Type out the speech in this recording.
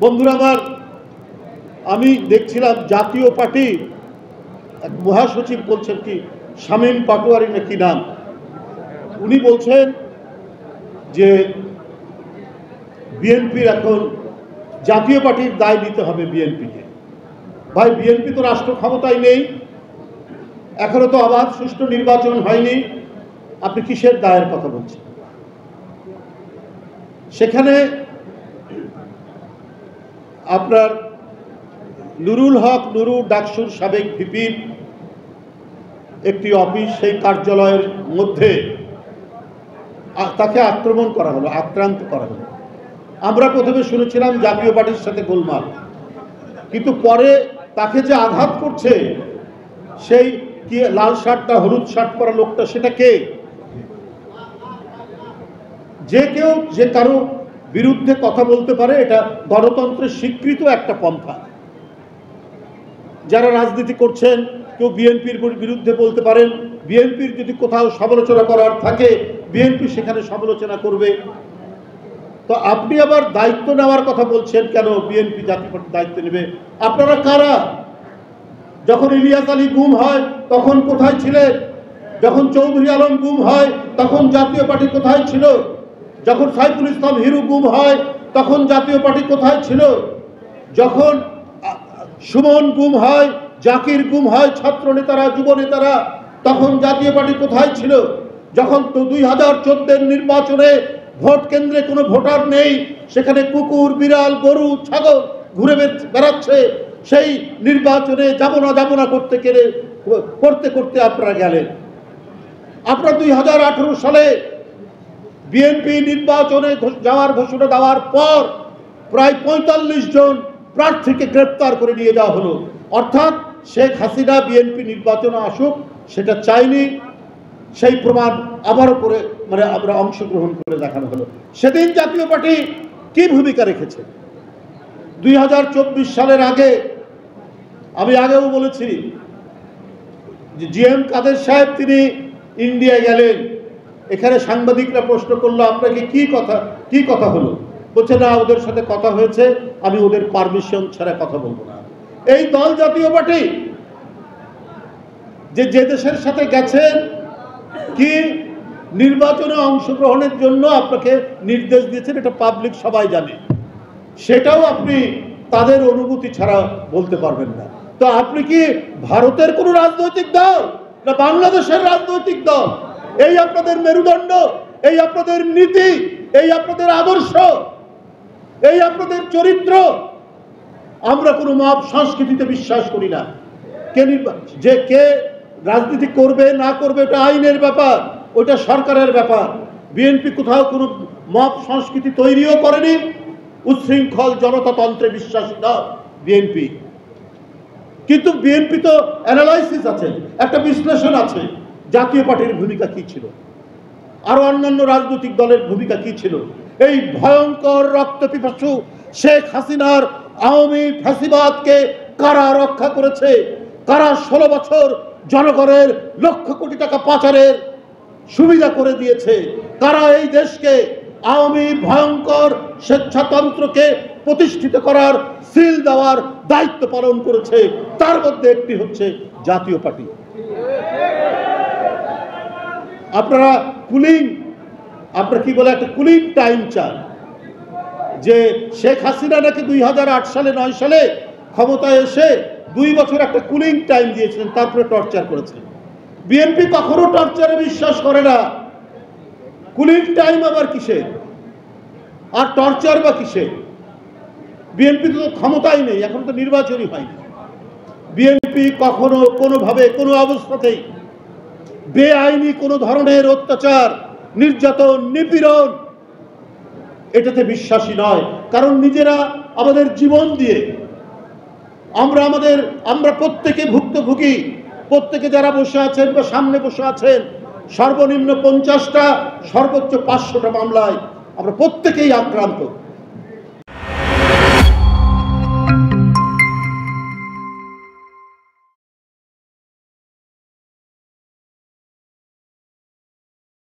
বন্ধুরা আমার, আমি দেখছিলাম জাতীয় পার্টি এক মহাসচিব বলছেন কি শামীম পাটোয়ারি নাকি নাম, উনি বলছেন যে বিএনপির এখন জাতীয় পার্টির দায় নিতে হবে বিএনপিকে। ভাই, বিএনপি তো রাষ্ট্র ক্ষমতায় নেই, এখনো তো অবাধ সুষ্ঠু নির্বাচন হয়নি, আপনি কিসের দায়ের কথা বলছেন? সেখানে আপনার নুরুল হক নুরু ডাকসুর সাবেক ভিপির একটি অফিস, সেই কার্যালয়ের মধ্যে তাকে আক্রমণ করা হলো, আক্রান্ত করা হলো। আমরা প্রথমে শুনেছিলাম জাতীয় পার্টির সাথে গোলমাল, কিন্তু পরে তাকে যে আঘাত করছে সেই কি লাল শার্টটা হলুদ শার্ট পরা লোকটা, সেটা কে? যে কেউ যে কারো বিরুদ্ধে কথা বলতে পারে, এটা গণতন্ত্রের স্বীকৃত একটা পন্থা। যারা রাজনীতি করছেন কেউ বিএনপির বিরুদ্ধে বলতে পারেন, বিএনপির যদি কোথাও সমালোচনা করার থাকে বিএনপি সেখানে সমালোচনা করবে। তো আপনি আবার দায়িত্ব নেওয়ার কথা বলছেন কেন? বিএনপি জাতীয় পার্টি দায়িত্ব নেবে? আপনারা কারা? যখন ইলিয়াস আলী গুম হয় তখন কোথায় ছিলেন? যখন চৌধুরী আলম গুম হয় তখন জাতীয় পার্টি কোথায় ছিল? যখন সাইফুল ইসলাম হিরু গুম হয় তখন জাতীয় পার্টি কোথায় ছিল? যখন সুমন গুম হয়, জাকির গুম হয়, ছাত্র নেতারা, যুব নেতারা, তখন জাতীয় পার্টি কোথায় ছিল? যখন তো 2014 নির্বাচনে ভোট কেন্দ্রে কোনো ভোটার নেই, সেখানে কুকুর, বিড়াল, গরু, ছাগল ঘুরে বেড়াচ্ছে, সেই নির্বাচনে যাব না করতে করতে আপনারা গেলেন। আপনারা 2018 সালে বিএনপি নির্বাচনে যাওয়ার ঘোষণা দেওয়ার পর প্রায় 45 জন প্রার্থীকে গ্রেপ্তার করে নিয়ে যাওয়া হলো। অর্থাৎ শেখ হাসিনা বিএনপি নির্বাচনে আসুক সেটা চাইনি, সেই প্রমাণ আবারও করে আমরা অংশগ্রহণ করে দেখানো হলো। সেদিন জাতীয় পার্টি কি ভূমিকা রেখেছে? 2024 সালের আগে, আমি আগেও বলেছি যে জিএম কাদের সাহেব তিনি ইন্ডিয়া গেলেন, এখানে সাংবাদিকরা প্রশ্ন করলো আপনাকে কি কথা হলো? বলছে না, ওদের সাথে কথা হয়েছে, আমি ওদের পারমিশন ছাড়া কথা বলবো না। এই দল জাতীয় পার্টি যে দেশের সাথে গেছেন কি নির্বাচনে অংশগ্রহণের জন্য আপনাকে নির্দেশ দিয়েছেন, এটা পাবলিক সবাই জানে, সেটাও আপনি তাদের অনুমতি ছাড়া বলতে পারবেন না। তো আপনি কি ভারতের কোনো রাজনৈতিক দল না বাংলাদেশের রাজনৈতিক দল? এই আপনাদের মেরুদণ্ড, এই আপনাদের নীতি, এই আপনাদের আদর্শ, এই আপনাদের চরিত্র। আমরা কোনো মব সংস্কৃতিতে বিশ্বাস করি না। কে রাজনীতি করবে না করবে এটা আইনের ব্যাপার, ওটা সরকারের ব্যাপার। বিএনপি কোথাও কোনো মব সংস্কৃতি তৈরিও করেনি, উচ্ছৃঙ্খল জনতাতন্ত্রে বিশ্বাসী দল বিএনপি। কিন্তু বিএনপি তো অ্যানালাইসিস আছে, একটা বিশ্লেষণ আছে, জাতীয় পার্টির ভূমিকা কি ছিল, আরো অন্যান্য রাজনৈতিক দলের ভূমিকা কি ছিল। এই ভয়ঙ্কর রক্তপিপাসু শেখ হাসিনার আওয়ামী ফ্যাসিবাদকে কারা রক্ষা করেছে? কারা 16 বছর জনগণের লক্ষ কোটি টাকা পাচারের সুবিধা করে দিয়েছে? কারা এই দেশকে আওয়ামী ভয়ঙ্কর স্বেচ্ছাতন্ত্রকে প্রতিষ্ঠিত করার সিল দেওয়ার দায়িত্ব পালন করেছে? তার মধ্যে একটি হচ্ছে জাতীয় পার্টি। আপনারা আপনারা কি বলে একটা কুলিং টাইম চান, যে শেখ হাসিনা নাকি 2008 সালে 9 সালে ক্ষমতায় এসে 2 বছর একটা কুলিং টাইম দিয়েছিলেন, তারপরে টর্চার করেছেন। বিএনপি কখনো টর্চারে বিশ্বাস করে না। কুলিং টাইম আবার কিসে, আর টর্চার বা কিসে? বিএনপি তো ক্ষমতাই নেই, এখন তো নির্বাচনই হয়নি। বিএনপি কখনো কোনোভাবে কোনো অবস্থাতেই বেআইনি কোনো ধরনের অত্যাচার, নির্যাতন, নিপীড়ন এটাতে বিশ্বাসী নয়। কারণ নিজেরা আমাদের জীবন দিয়ে আমরা প্রত্যেকে ভুক্তভোগী। প্রত্যেকে যারা বসে আছেন বা সামনে বসে আছেন, সর্বনিম্ন 50টা সর্বোচ্চ 500টা মামলায় আমরা প্রত্যেকেই আক্রান্ত।